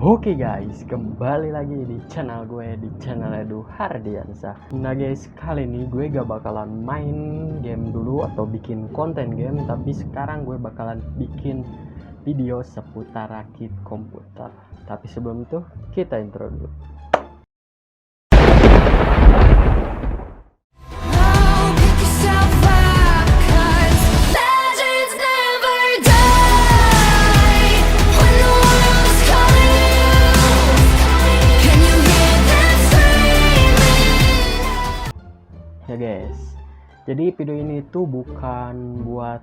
Oke guys, kembali lagi di channel gue, di channel Edu Hardiansyah. Nah guys, kali ini gue gak bakalan main game dulu atau bikin konten game, tapi sekarang gue bakalan bikin video seputar rakit komputer. Tapi sebelum itu, kita intro dulu. Ya guys, jadi video ini tuh bukan buat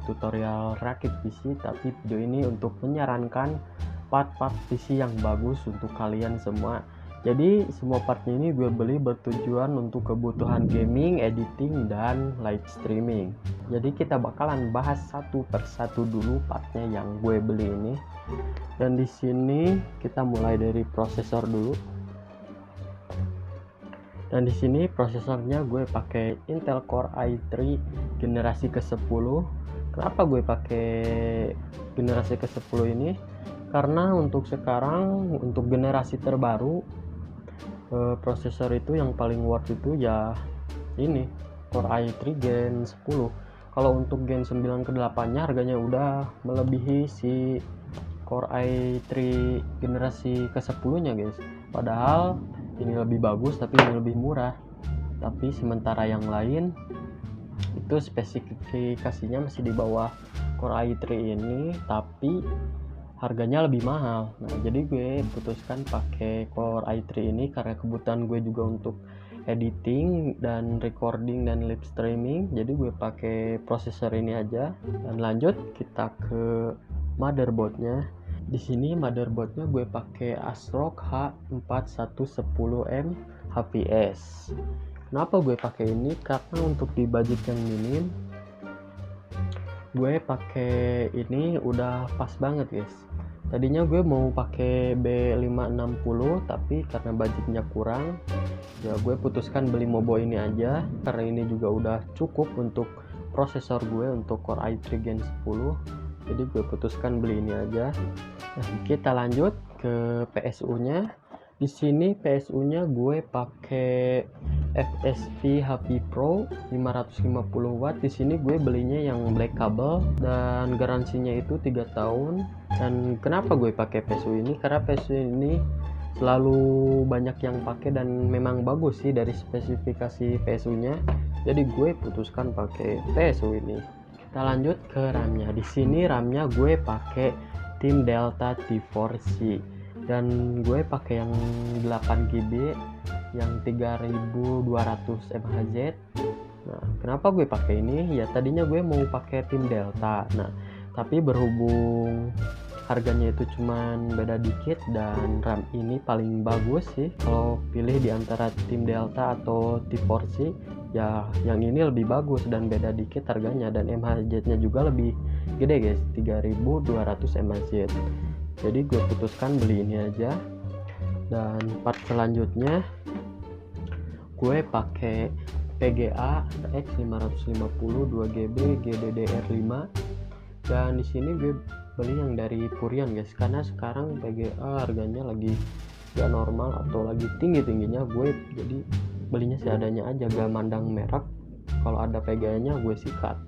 tutorial rakit PC, tapi video ini untuk menyarankan part-part PC yang bagus untuk kalian semua. Jadi semua partnya ini gue beli bertujuan untuk kebutuhan gaming, editing, dan live streaming. Jadi kita bakalan bahas satu persatu dulu partnya yang gue beli ini. Dan di sini kita mulai dari prosesor dulu. Dan di sini prosesornya gue pakai Intel Core i3 generasi ke-10. Kenapa gue pakai generasi ke-10 ini? Karena untuk sekarang, untuk generasi terbaru, prosesor itu yang paling worth itu ya ini Core i3 Gen 10. Kalau untuk Gen 9 ke-8 nya harganya udah melebihi si Core i3 generasi ke-10 nya guys. Padahal ini lebih bagus tapi ini lebih murah. Tapi sementara yang lain itu spesifikasinya masih di bawah Core i3 ini, tapi harganya lebih mahal. Nah jadi gue putuskan pakai Core i3 ini karena kebutuhan gue juga untuk editing dan recording dan live streaming. Jadi gue pakai prosesor ini aja. Dan lanjut kita ke motherboardnya. Di sini motherboardnya gue pakai ASRock H4110M HPS. Kenapa gue pakai ini? Karena untuk di budget yang minim, gue pakai ini udah pas banget guys. Tadinya gue mau pakai B560, tapi karena budgetnya kurang, ya gue putuskan beli Mobo ini aja. Karena ini juga udah cukup untuk prosesor gue untuk Core i3 Gen 10. Jadi gue putuskan beli ini aja. Nah, kita lanjut ke PSU-nya. Di sini PSU-nya gue pakai FSP HP Pro 550 watt. Di sini gue belinya yang black kabel dan garansinya itu 3 tahun. Dan kenapa gue pakai PSU ini? Karena PSU ini selalu banyak yang pakai dan memang bagus sih dari spesifikasi PSU-nya. Jadi gue putuskan pakai PSU ini. Kita lanjut ke RAM-nya. Di sini RAM-nya gue pakai Team Delta T4C dan gue pakai yang 8GB yang 3200 mHz. Nah, kenapa gue pakai ini? Ya tadinya gue mau pakai Team Delta. Nah, tapi berhubung harganya itu cuman beda dikit dan RAM ini paling bagus sih kalau pilih di antara Team Delta atau T4C, ya yang ini lebih bagus dan beda dikit harganya, dan mHz nya juga lebih gede guys, 3200 mHz. Jadi gue putuskan beli ini aja. Dan part selanjutnya gue pakai PGA RX 550 2GB GDDR5. Dan di sini gue beli yang dari Purian guys, karena sekarang PGA harganya lagi gak normal atau lagi tingginya, gue jadi belinya seadanya aja, gak mandang merek. Kalau ada PGA nya gue sikat.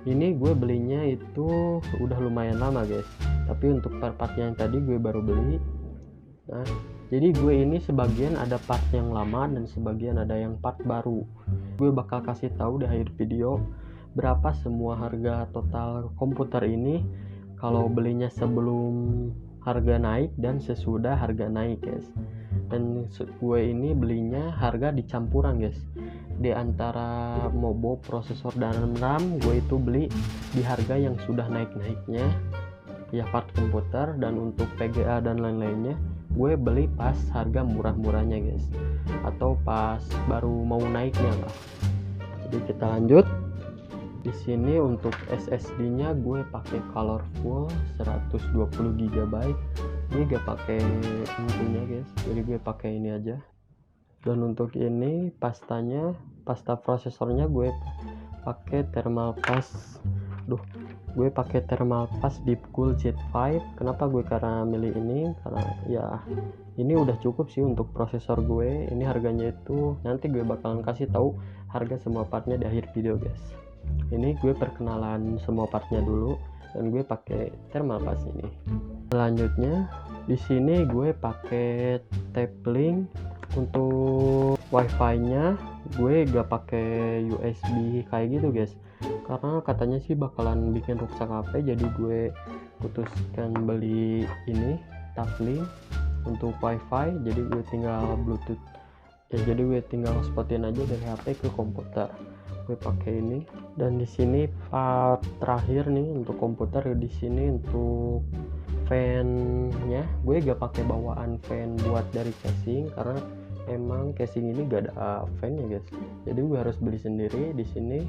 Ini gue belinya itu udah lumayan lama guys, tapi untuk part yang tadi gue baru beli. Nah jadi gue ini sebagian ada part yang lama dan sebagian ada yang part baru. Gue bakal kasih tahu di akhir video berapa semua harga total komputer ini kalau belinya sebelum harga naik dan sesudah harga naik guys. Dan gue ini belinya harga dicampuran guys, di antara Mobo, prosesor, dan RAM. Gue itu beli di harga yang sudah naiknya ya part komputer, dan untuk PGA dan lain-lainnya gue beli pas harga murah-murahnya guys, atau pas baru mau naiknya lah. Jadi kita lanjut. Di sini untuk SSD-nya gue pakai Colorful 120GB. Ini gak pakai intinya guys, jadi gue pakai ini aja. Dan untuk ini pasta prosesornya gue pakai Thermalpass. gue pakai thermal pass Deepcool Z5. Kenapa gue karena milih ini, karena ya ini udah cukup sih untuk prosesor gue. Ini harganya itu nanti gue bakalan kasih tahu harga semua partnya di akhir video guys. Ini gue perkenalan semua partnya dulu, dan gue pakai thermal pass ini. Selanjutnya di sini gue pakai Taplink. Untuk wifi-nya gue gak pakai USB kayak gitu guys, karena katanya sih bakalan bikin rusak HP. Jadi gue putuskan beli ini Taplink untuk wifi. Jadi gue tinggal Bluetooth ya, jadi gue tinggal spotin aja dari HP ke komputer. Gue pakai ini. Dan di sini part terakhir nih untuk komputer. Di sini untuk fan-nya gue gak pakai bawaan fan buat dari casing, karena emang casing ini gak ada fan ya guys. Jadi gue harus beli sendiri. Di sini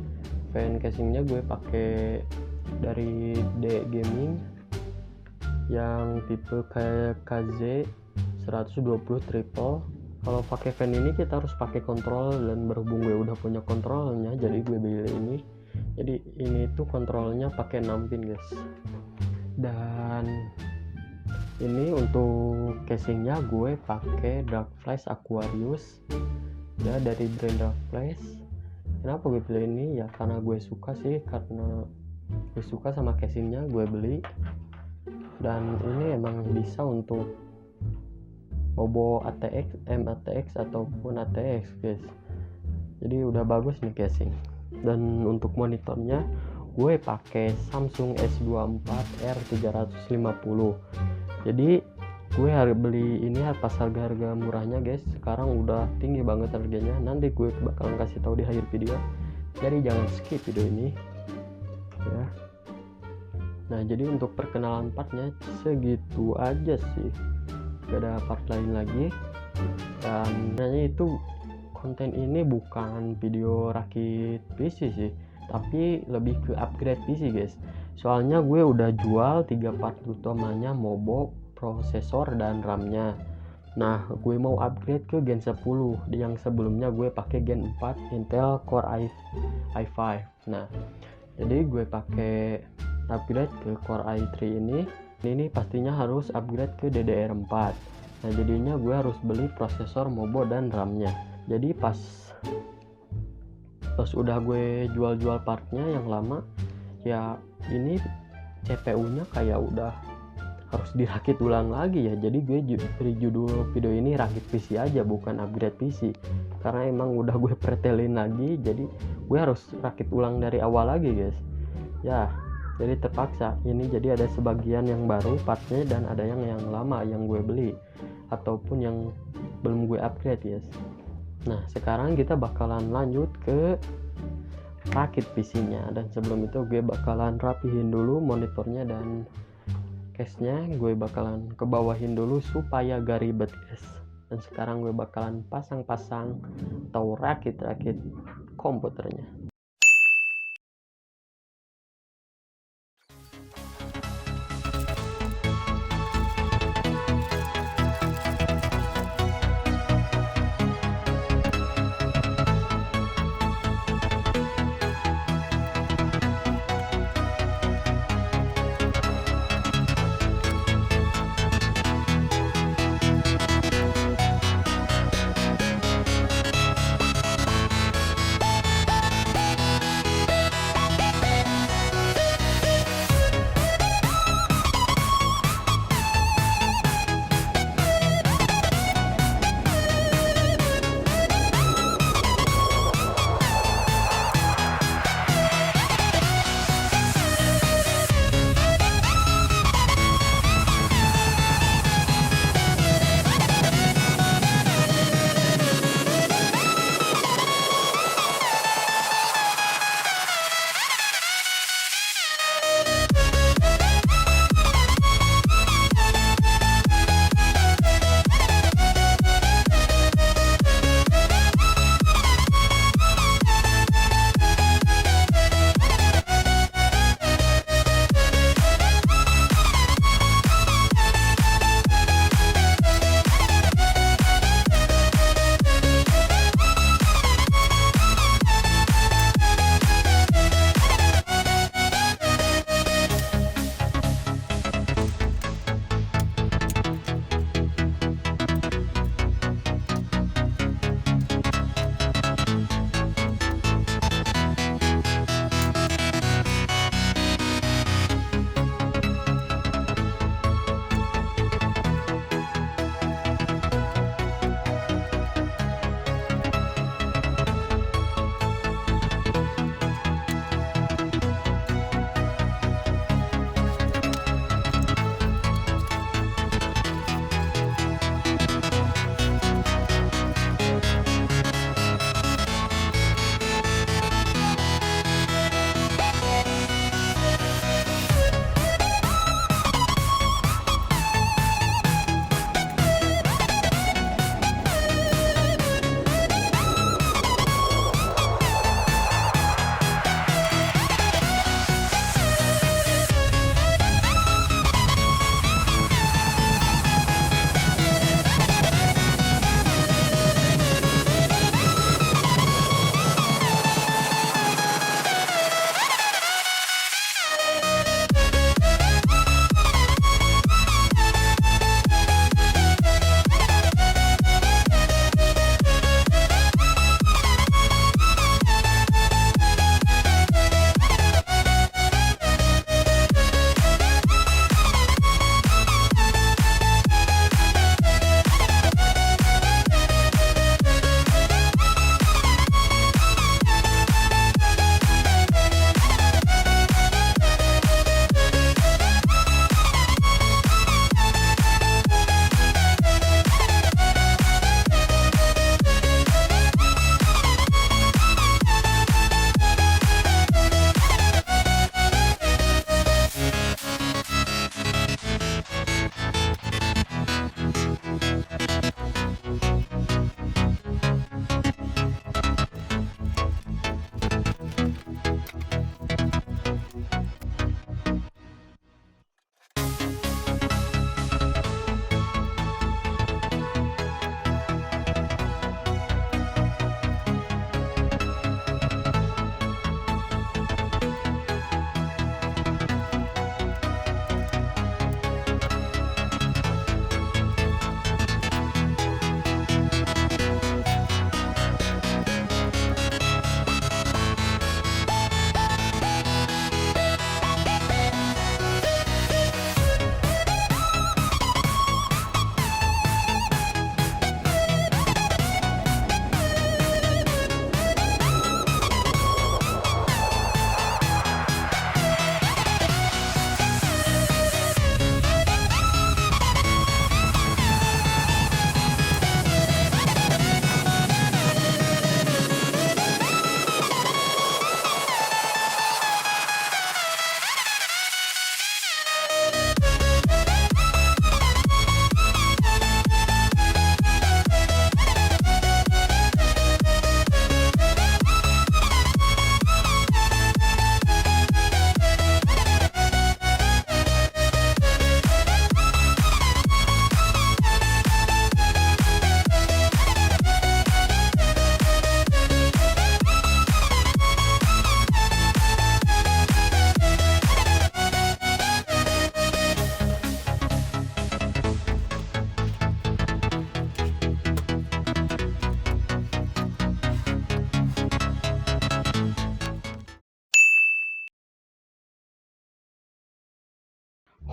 fan casingnya gue pakai dari D Gaming yang tipe kayak KZ 120 triple. Kalau pakai fan ini kita harus pakai kontrol, dan berhubung gue udah punya kontrolnya jadi gue beli ini. Jadi ini tuh kontrolnya pakai 6 pin guys. Dan ini untuk casingnya gue pakai Dark Flash Aquarius ya, dari brand Dark Flash. Kenapa gue pilih ini ya, karena gue suka sih, karena gue suka sama casingnya gue beli. Dan ini emang bisa untuk Mobo ATX, MATX ataupun ATX guys. Jadi udah bagus nih casing. Dan untuk monitornya gue pakai Samsung S24 R350. Jadi gue harus beli ini pas harga murahnya guys. Sekarang udah tinggi banget harganya. Nanti gue bakalan kasih tahu di akhir video. Jadi jangan skip video ini ya. Nah, jadi untuk perkenalan partnya segitu aja sih. Gak ada part lain lagi. Dan sebenarnya itu konten ini bukan video rakit PC sih, tapi lebih ke upgrade PC guys. Soalnya gue udah jual 3 part utamanya, Mobo, prosesor, dan RAM-nya. Nah, gue mau upgrade ke Gen 10. Yang sebelumnya gue pakai Gen 4 Intel Core i5. Nah, jadi gue pakai upgrade ke Core i3 ini. Ini pastinya harus upgrade ke DDR4. Nah, jadinya gue harus beli prosesor, Mobo, dan RAM-nya. Jadi pas udah gue jual partnya yang lama ya, ini CPU-nya kayak udah harus dirakit ulang lagi ya. Jadi gue beri judul video ini rakit PC aja, bukan upgrade PC, karena emang udah gue pretelin lagi. Jadi gue harus rakit ulang dari awal lagi guys ya. Jadi terpaksa ini, jadi ada sebagian yang baru partnya dan ada yang lama yang gue beli ataupun yang belum gue upgrade guys. Nah, sekarang kita bakalan lanjut ke rakit PC-nya, dan sebelum itu gue bakalan rapihin dulu monitornya dan case-nya. Gue bakalan kebawahin dulu supaya gak ribet guys. Dan sekarang gue bakalan pasang-pasang atau rakit-rakit komputernya.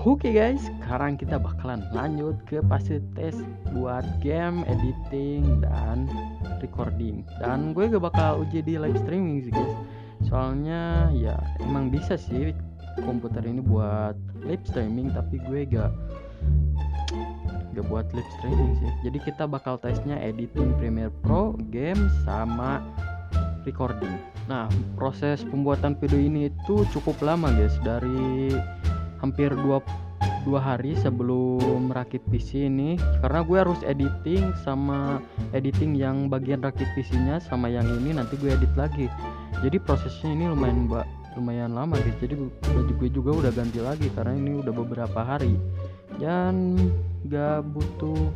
Oke guys, sekarang kita bakalan lanjut ke fase tes buat game, editing, dan recording. Dan gue gak bakal uji di live streaming sih guys. Soalnya ya emang bisa sih komputer ini buat live streaming, tapi gue gak buat live streaming sih. Jadi kita bakal tesnya editing Premiere Pro, game, sama recording. Nah, proses pembuatan video ini itu cukup lama guys, dari hampir 2 hari sebelum rakit PC ini, karena gue harus editing editing yang bagian rakit PC-nya, sama yang ini nanti gue edit lagi. Jadi prosesnya ini lumayan lama guys. Jadi baju gue juga udah ganti lagi karena ini udah beberapa hari, dan gak butuh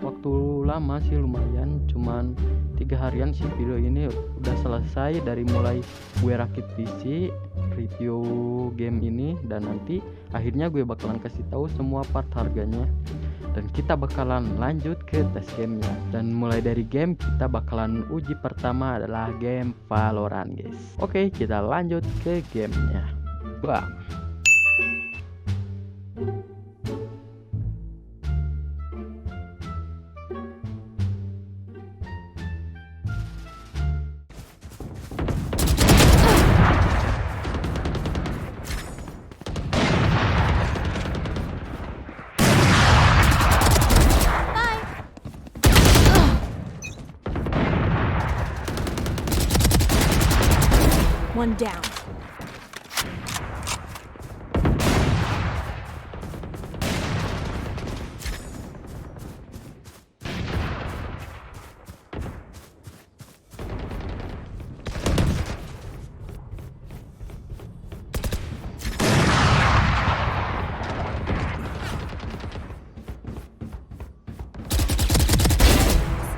waktu lama sih, lumayan cuman 3 harian sih video ini udah selesai. Dari mulai gue rakit PC, review game ini, dan nanti akhirnya gue bakalan kasih tahu semua part harganya, dan kita bakalan lanjut ke tes gamenya. Dan mulai dari game, kita bakalan uji pertama adalah game Valorant guys. Oke, kita lanjut ke gamenya. Bam. One down.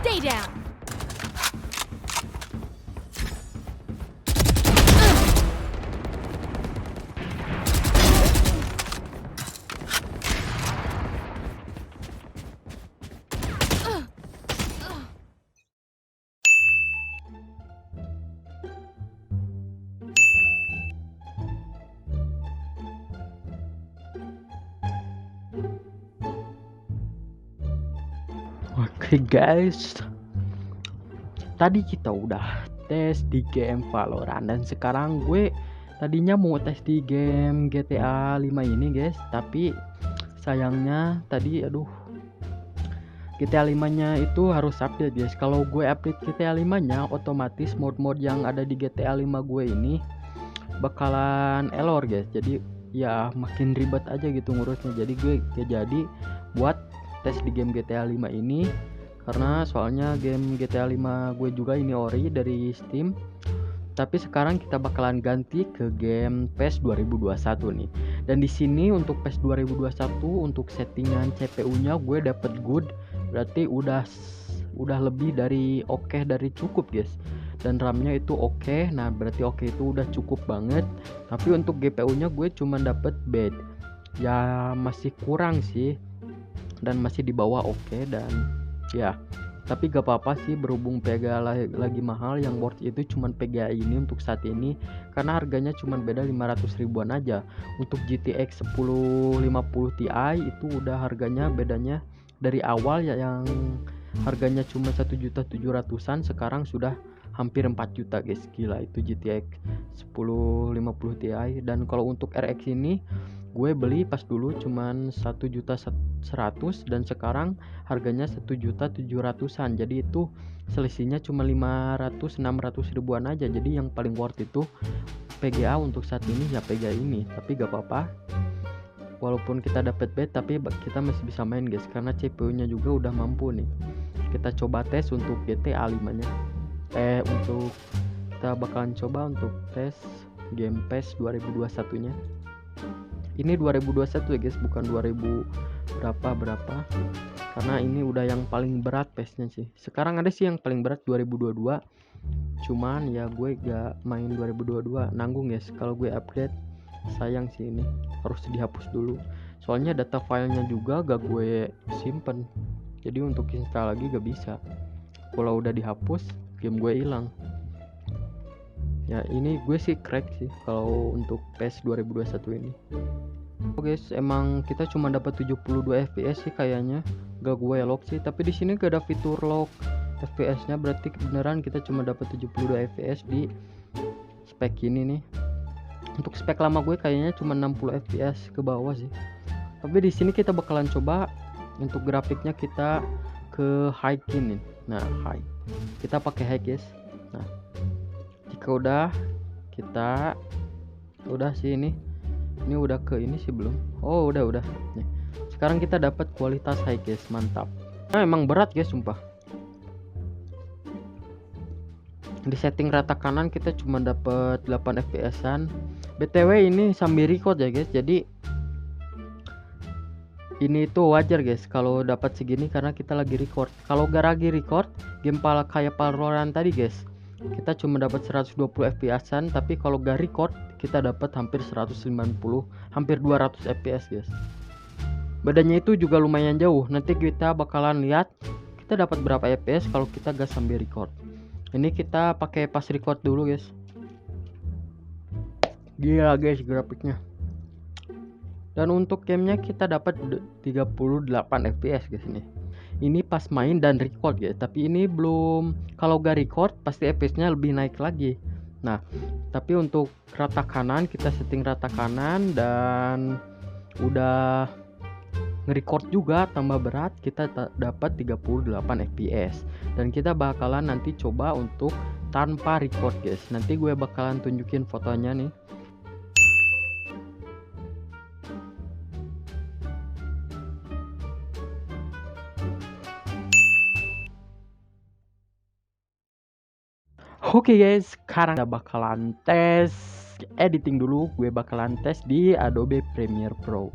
Stay down. Oke guys, tadi kita udah tes di game Valorant, dan sekarang gue tadinya mau tes di game GTA 5 ini guys, tapi sayangnya tadi GTA 5 nya itu harus update guys. Kalau gue update GTA 5 nya, otomatis mod-mod yang ada di GTA 5 gue ini bakalan error guys. Jadi ya makin ribet aja gitu ngurusnya. Jadi gue jadi buat tes di game GTA 5 ini, karena soalnya game GTA 5 gue juga ini ori dari Steam. Tapi sekarang kita bakalan ganti ke game PES 2021 nih. Dan di sini untuk PES 2021 untuk settingan CPU-nya gue dapet good, berarti udah lebih dari oke, dari cukup guys. Dan RAM-nya itu oke. Nah, berarti oke itu udah cukup banget. Tapi untuk GPU-nya gue cuma dapet bad. Ya masih kurang sih, dan masih di bawah oke. Dan ya tapi gak apa-apa sih, berhubung PGA lagi mahal. Yang worth itu cuman PGA ini untuk saat ini, karena harganya cuman beda 500 ribuan aja. Untuk GTX 1050 Ti itu udah harganya bedanya dari awal ya, yang harganya cuma 1.700.000-an sekarang sudah hampir 4 juta guys. Gila itu GTX 1050 Ti. Dan kalau untuk RX ini gue beli pas dulu cuman 1.100.000, dan sekarang harganya 1.700.000-an. Jadi itu selisihnya cuma 500-600 ribuan aja. Jadi yang paling worth itu PGA untuk saat ini ya PGA ini. Tapi gak apa-apa, walaupun kita dapat bed tapi kita masih bisa main guys, karena CPU-nya juga udah mampu nih. Kita coba tes untuk GTA 5 nya. Untuk kita bakalan coba untuk tes game PES 2021 nya. Ini 2021 ya guys, bukan 2000 berapa, karena ini udah yang paling berat PES-nya sih. Sekarang ada sih yang paling berat 2022, cuman ya gue gak main 2022, nanggung guys. Kalau gue upgrade sayang sih, ini harus dihapus dulu, soalnya data filenya juga gak gue simpen. Jadi untuk install lagi gak bisa, kalau udah dihapus game gue hilang. Ya ini gue sih crack sih kalau untuk PES 2021 ini. Oh guys, emang kita cuma dapat 72 fps sih kayaknya. Gak gue lock sih, tapi di sini gak ada fitur lock fps-nya, berarti beneran kita cuma dapat 72 fps di spek ini nih. Untuk spek lama gue kayaknya cuma 60 fps ke bawah sih. Tapi di sini kita bakalan coba untuk grafiknya kita ke high ini. Nah, high. Kita pakai high guys. Nah, jika udah kita udah sih ini udah ke ini sih belum. Oh, udah nih. Sekarang kita dapat kualitas high guys, mantap. Nah, emang berat guys sumpah. Di setting rata kanan kita cuma dapat 8 fps-an. BTW ini sambil record ya guys. Jadi ini tuh wajar guys kalau dapat segini karena kita lagi record. Kalau gak lagi record, game kayak Valorant tadi guys, kita cuma dapat 120 fps-an, tapi kalau gak record kita dapat hampir 190, hampir 200 fps guys. Badannya itu juga lumayan jauh. Nanti kita bakalan lihat kita dapat berapa fps kalau kita gak sambil record. Ini kita pakai pas record dulu guys. Gila guys grafiknya. Dan untuk gamenya kita dapat 38 fps guys ini. Ini pas main dan record guys, tapi ini belum, kalau gak record pasti fps-nya lebih naik lagi. Nah, tapi untuk rata kanan kita setting rata kanan dan udah nge-record juga tambah berat, kita dapat 38 fps. Dan kita bakalan nanti coba untuk tanpa record guys. Nanti gue bakalan tunjukin fotonya nih. Oke guys, sekarang kita bakalan tes editing dulu. Gue bakalan tes di Adobe Premiere Pro.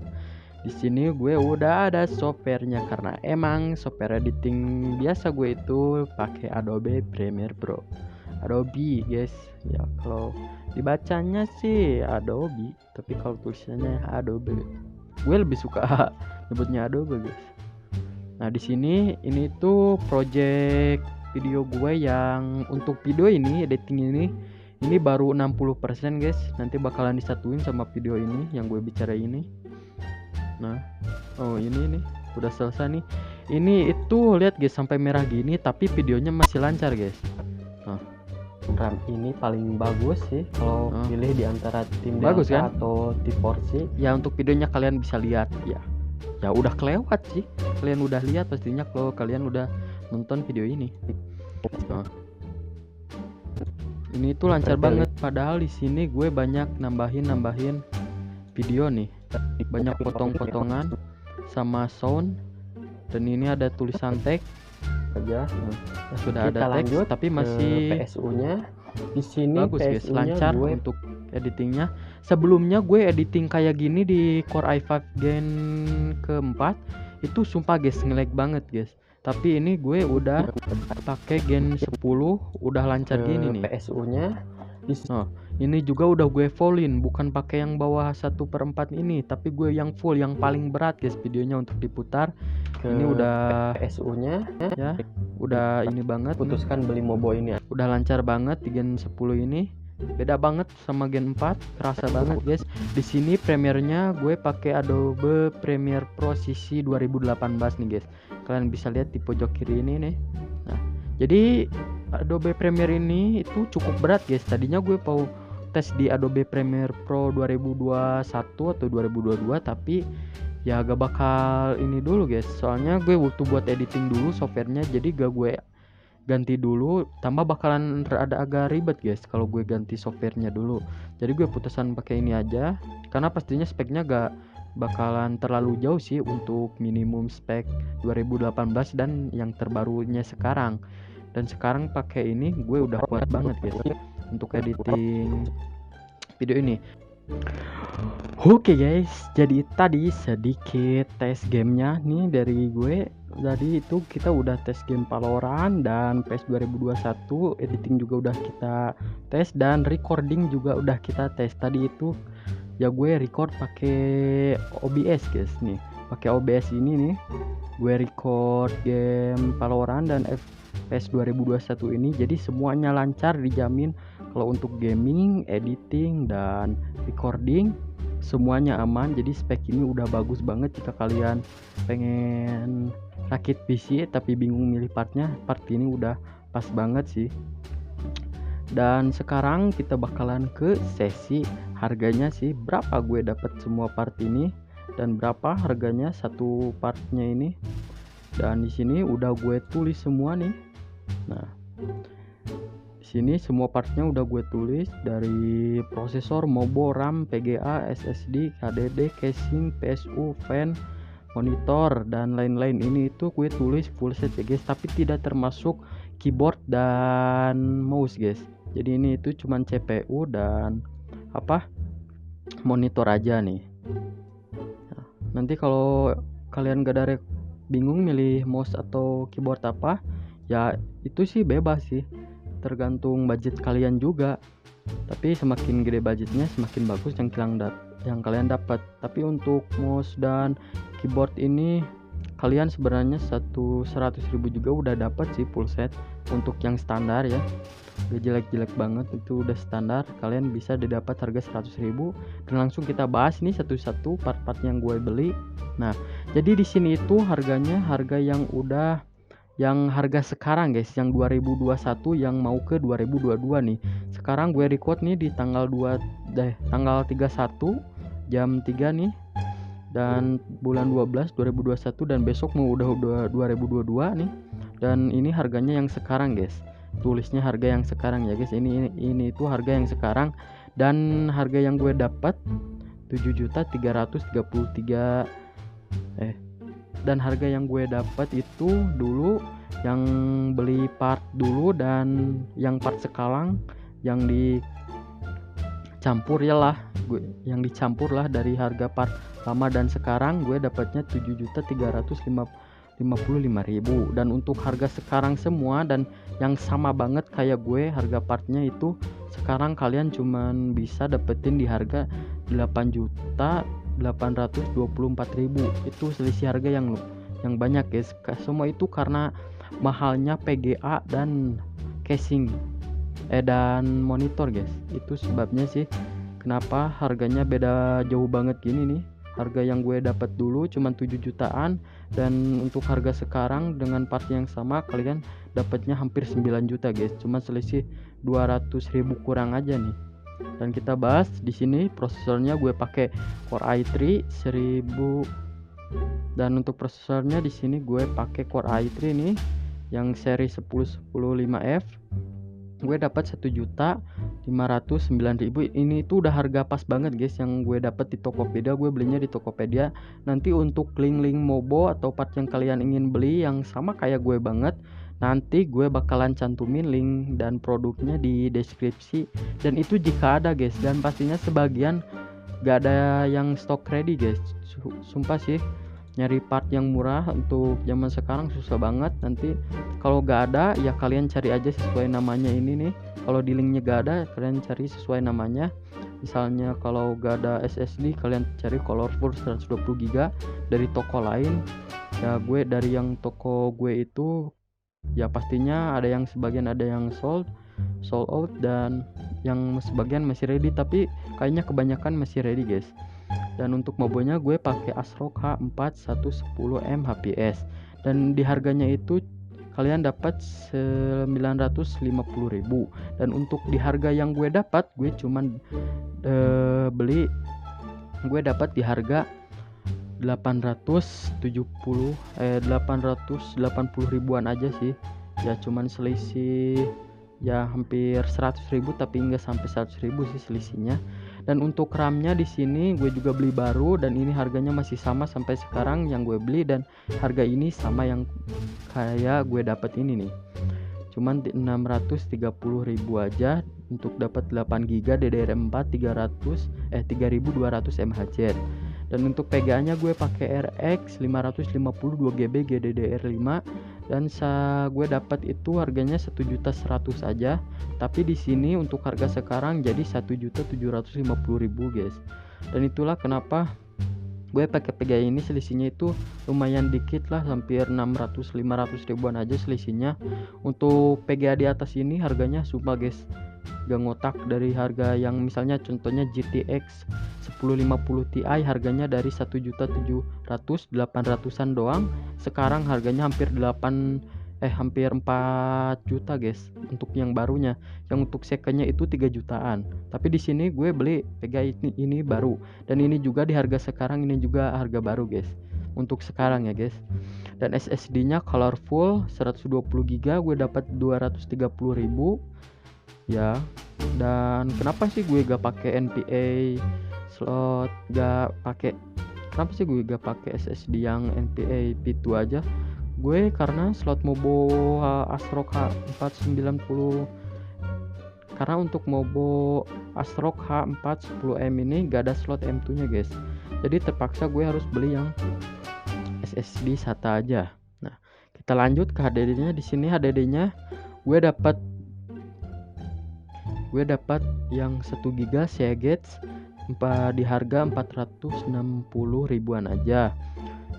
Di sini gue udah ada softwarenya karena emang software editing biasa gue itu pakai Adobe Premiere Pro. Adobe guys, ya kalau dibacanya sih Adobe, tapi kalau tulisannya Adobe. Gue lebih suka nyebutnya Adobe guys. Nah di sini ini tuh project video gue yang untuk video ini, editing ini baru 60% guys. Nanti bakalan disatuin sama video ini yang gue bicara ini. Nah, oh ini nih udah selesai nih. Ini itu lihat guys sampai merah gini tapi videonya masih lancar guys. Nah, RAM ini paling bagus sih kalau pilih di antara tim bagus Delta kan? Atau T4C. Ya untuk videonya kalian bisa lihat ya. Ya udah kelewat sih. Kalian udah lihat pastinya kalau kalian udah nonton video ini. Nah, ini tuh lancar banget. Padahal di sini gue banyak nambahin video nih, banyak potong-potongan sama sound. Dan ini ada tulisan tag aja. Nah, sudah ada teks tapi masih PSU-nya di sini bagus guys, lancar untuk editingnya. Sebelumnya gue editing kayak gini di Core i5 Gen keempat itu sumpah guys nge-lag banget guys. Tapi ini gue udah pakai Gen 10 udah lancar gini nih PSU-nya. Nah, ini juga udah gue fullin, bukan pakai yang bawah 1/4 ini, tapi gue yang full, yang paling berat guys videonya untuk diputar. Ini udah PSU-nya ya, udah ini banget. Putuskan beli Mobo ini. Udah lancar banget di Gen 10 ini. Beda banget sama Gen 4, kerasa banget guys. Di sini Premiere-nya gue pakai Adobe Premiere Pro CC 2018 nih guys. Kalian bisa lihat di pojok kiri ini nih. Nah, jadi Adobe Premiere ini itu cukup berat guys. Tadinya gue mau tes di Adobe Premiere Pro 2021 atau 2022, tapi ya gak bakal ini dulu guys. Soalnya gue butuh buat editing dulu softwarenya, jadi gak gue ganti dulu, tambah bakalan ada agak ribet guys kalau gue ganti softwarenya dulu. Jadi gue putusan pakai ini aja karena pastinya speknya gak bakalan terlalu jauh sih untuk minimum spek 2018 dan yang terbarunya sekarang. Dan sekarang pakai ini gue udah kuat banget guys untuk editing video ini. Oke guys, jadi tadi sedikit tes gamenya nih dari gue. Jadi itu kita udah tes game Valorant dan PES 2021, editing juga udah kita tes dan recording juga udah kita tes. Tadi itu ya gue record pakai OBS guys nih, pakai OBS ini nih gue record game Valorant dan PES 2021 ini. Jadi semuanya lancar, dijamin kalau untuk gaming, editing dan recording semuanya aman. Jadi spek ini udah bagus banget jika kalian pengen rakit PC tapi bingung milih partnya. Part ini udah pas banget sih. Dan sekarang kita bakalan ke sesi harganya sih, berapa gue dapat semua part ini dan berapa harganya satu partnya ini. Dan di sini udah gue tulis semua nih. Nah, di sini semua partnya udah gue tulis, dari prosesor, mobo, RAM, PGA, SSD, HDD, casing, PSU, fan, monitor dan lain-lain. Ini itu gue tulis full set ya guys, tapi tidak termasuk keyboard dan mouse guys. Jadi ini itu cuman CPU dan monitor aja nih. Nah, nanti kalau kalian gak ada bingung milih mouse atau keyboard apa, ya itu sih bebas sih, tergantung budget kalian juga. Tapi semakin gede budgetnya semakin bagus yang kalian dapat. Tapi untuk mouse dan keyboard ini kalian sebenarnya 100.000 juga udah dapat sih full set. Untuk yang standar ya, udah jelek-jelek banget, itu udah standar, kalian bisa didapat harga 100.000. Dan langsung kita bahas nih satu-satu part-part yang gue beli. Nah, jadi di sini itu harganya harga yang harga sekarang guys, yang 2021 yang mau ke 2022 nih. Sekarang gue record nih di tanggal 31 jam 3 nih, dan bulan 12 2021, dan besok mau udah 2022 nih. Dan ini harganya yang sekarang guys, tulisnya harga yang sekarang ya guys. Ini itu harga yang sekarang, dan harga yang gue dapat 7.333. Dan harga yang gue dapat itu dulu yang beli part dulu, dan yang part sekarang yang dicampur yang dicampur lah dari harga part lama dan sekarang, gue dapatnya 7.355.000. Dan untuk harga sekarang semua dan yang sama banget kayak gue, harga partnya itu sekarang kalian cuman bisa dapetin di harga 8.824.000. Itu selisih harga yang banyak guys. Semua itu karena mahalnya PGA dan casing dan monitor guys. Itu sebabnya sih kenapa harganya beda jauh banget gini nih. Harga yang gue dapat dulu cuma 7 jutaan, dan untuk harga sekarang dengan part yang sama kalian dapatnya hampir 9 juta guys. Cuma selisih 200.000 kurang aja nih. Dan kita bahas di sini prosesornya gue pakai Core i3 1000, dan untuk prosesornya di sini gue pakai Core i3 nih yang seri 10105F. Gue dapat 1.509.000. Ini tuh udah harga pas banget guys yang gue dapat di Tokopedia. Gue belinya di Tokopedia. Nanti untuk link mobo atau part yang kalian ingin beli yang sama kayak gue banget, nanti gue bakalan cantumin link dan produknya di deskripsi. Dan itu jika ada guys, dan pastinya sebagian gak ada yang stock ready guys. Sumpah sih, nyari part yang murah untuk zaman sekarang susah banget. Nanti kalau gak ada ya kalian cari aja sesuai namanya ini nih. Kalau di linknya gak ada, kalian cari sesuai namanya. Misalnya kalau gak ada SSD, kalian cari Colorful 120GB dari toko lain. Ya gue dari yang toko gue itu ya pastinya ada yang sebagian ada yang sold out, dan yang sebagian masih ready, tapi kayaknya kebanyakan masih ready guys. Dan untuk mobonya gue pakai ASRock H4 110M HPS, dan di harganya itu kalian dapat 950.000. Dan untuk di harga yang gue dapat, gue cuman gue dapat di harga 880 ribuan aja sih. Ya cuman selisih ya hampir 100.000, tapi enggak sampai 100.000 sih selisihnya. Dan untuk RAM-nya di sini gue juga beli baru, dan ini harganya masih sama sampai sekarang yang gue beli, dan harga ini sama yang kayak gue dapat ini nih. Cuman 630.000 aja untuk dapat 8GB DDR4 3200 mHz. Dan untuk PGA-nya gue pakai RX 552GB GDDR5, dan gue dapat itu harganya 1.100.000 aja. Tapi di sini untuk harga sekarang jadi 1.750.000 guys. Dan itulah kenapa gue pakai PGA ini selisihnya itu lumayan dikit lah, hampir 600-500 ribuan aja selisihnya. Untuk PGA di atas ini harganya sumpah guys gak ngotak. Dari harga yang misalnya contohnya GTX 1050 Ti harganya dari 1.700.800-an doang, sekarang harganya hampir 4 juta guys untuk yang barunya. Yang untuk secondnya itu 3 jutaan. Tapi di sini gue beli Vega ini baru, dan ini juga di harga sekarang, ini juga harga baru guys untuk sekarang ya guys. Dan SSD-nya colorful 120 GB, gue dapat 230.000 ya. Dan kenapa sih gue gak pakai NVA slot, kenapa sih gue gak pakai SSD yang NVA P2 aja? Gue karena slot Mobo ASRock H490, karena untuk Mobo ASRock H410M ini gak ada slot M2 nya guys, jadi terpaksa gue harus beli yang SSD SATA aja. Nah, kita lanjut ke HDD-nya. Di sini HDD-nya gue dapat yang 1 GB Seagate di harga 460.000-an aja.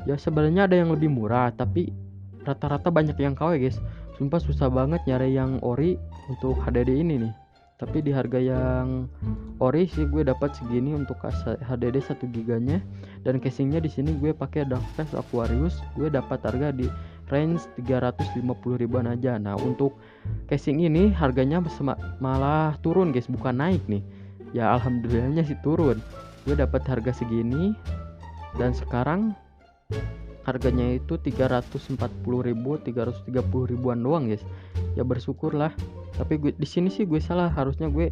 Ya sebenarnya ada yang lebih murah, tapi rata-rata banyak yang KW guys. Sumpah susah banget nyari yang ori untuk HDD ini nih. Tapi di harga yang ori sih gue dapat segini untuk HDD 1 GB-nya. Dan casingnya di sini gue pakai Darkflash Aquarius. Gue dapat harga di range 350.000-an aja. Nah, untuk casing ini harganya malah turun guys, bukan naik nih. Ya alhamdulillahnya sih turun. Gue dapat harga segini, dan sekarang harganya itu 330.000-330.000-an doang guys. Ya bersyukurlah. Tapi gue di sini sih gue salah, harusnya gue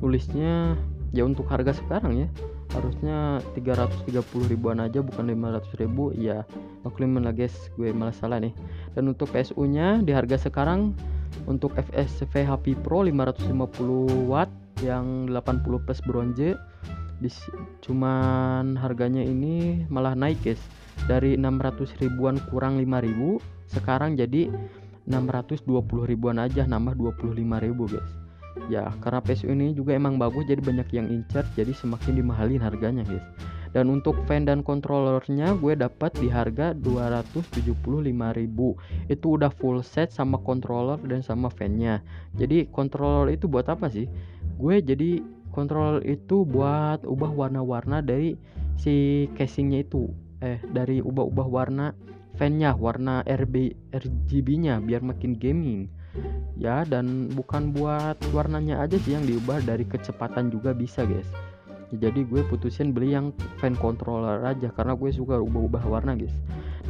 nulisnya ya untuk harga sekarang ya harusnya 330.000-an aja, bukan 500.000. Ya maklumin lah guys, gue malah salah nih. Dan untuk PSU nya di harga sekarang untuk FSV HP Pro 550 watt yang 80 plus bronze, cuman harganya ini malah naik guys, dari 600.000-an kurang 5.000 sekarang jadi 620.000-an aja, nambah 25.000 guys. Ya karena PSU ini juga emang bagus, jadi banyak yang incer, jadi semakin dimahalin harganya guys. Dan untuk fan dan controllernya gue dapat di harga 275.000. Itu udah full set sama controller dan sama fan-nya. Jadi controller itu buat apa sih? Jadi controller itu buat ubah warna-warna dari si casingnya itu, dari ubah-ubah warna fan-nya, warna RGB-nya biar makin gaming ya. Dan bukan buat warnanya aja sih yang diubah, dari kecepatan juga bisa guys ya. Jadi gue putusin beli yang fan controller aja karena gue suka ubah-ubah warna guys.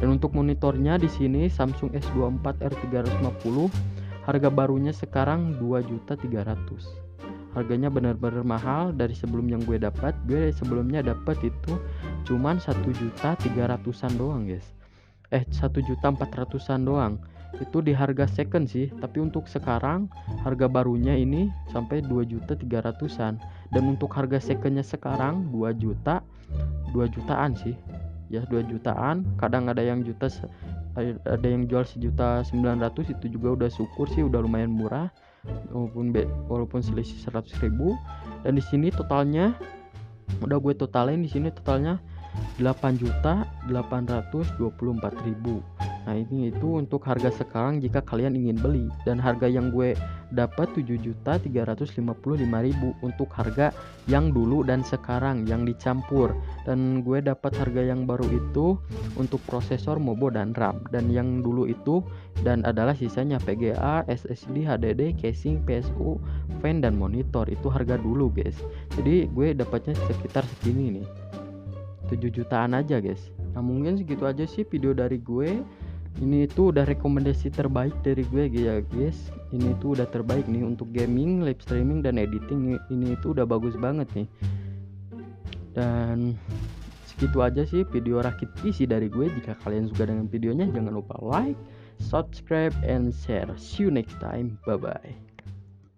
Dan untuk monitornya di sini Samsung S24 R350, harga barunya sekarang 2.300.000. Harganya benar-benar mahal dari sebelum yang gue dapat. Gue sebelumnya dapat itu cuman 1.300.000-an doang guys. 1.400.000-an doang. Itu di harga second sih, tapi untuk sekarang harga barunya ini sampai 2.300.000-an. Dan untuk harga secondnya sekarang 2 jutaan sih. Ya 2 jutaan, kadang ada yang ada yang jual 1.900.000, itu juga udah syukur sih, udah lumayan murah walaupun selisih 100.000. Dan di sini totalnya udah gue totalin, di sini totalnya 8.824.000. Nah ini itu untuk harga sekarang jika kalian ingin beli. Dan harga yang gue dapat 7.355.000 untuk harga yang dulu dan sekarang yang dicampur. Dan gue dapat harga yang baru itu untuk prosesor, Mobo, dan RAM. Dan yang dulu itu dan adalah sisanya VGA, SSD, HDD, casing, PSU, fan, dan monitor. Itu harga dulu guys. Jadi gue dapatnya sekitar segini nih, 7 jutaan aja guys. Nah mungkin segitu aja sih video dari gue. Ini itu udah rekomendasi terbaik dari gue ya guys. Ini itu udah terbaik nih untuk gaming, live streaming, dan editing. Ini itu udah bagus banget nih. Dan segitu aja sih video rakit PC dari gue. Jika kalian suka dengan videonya, jangan lupa like, subscribe, and share. See you next time. Bye bye.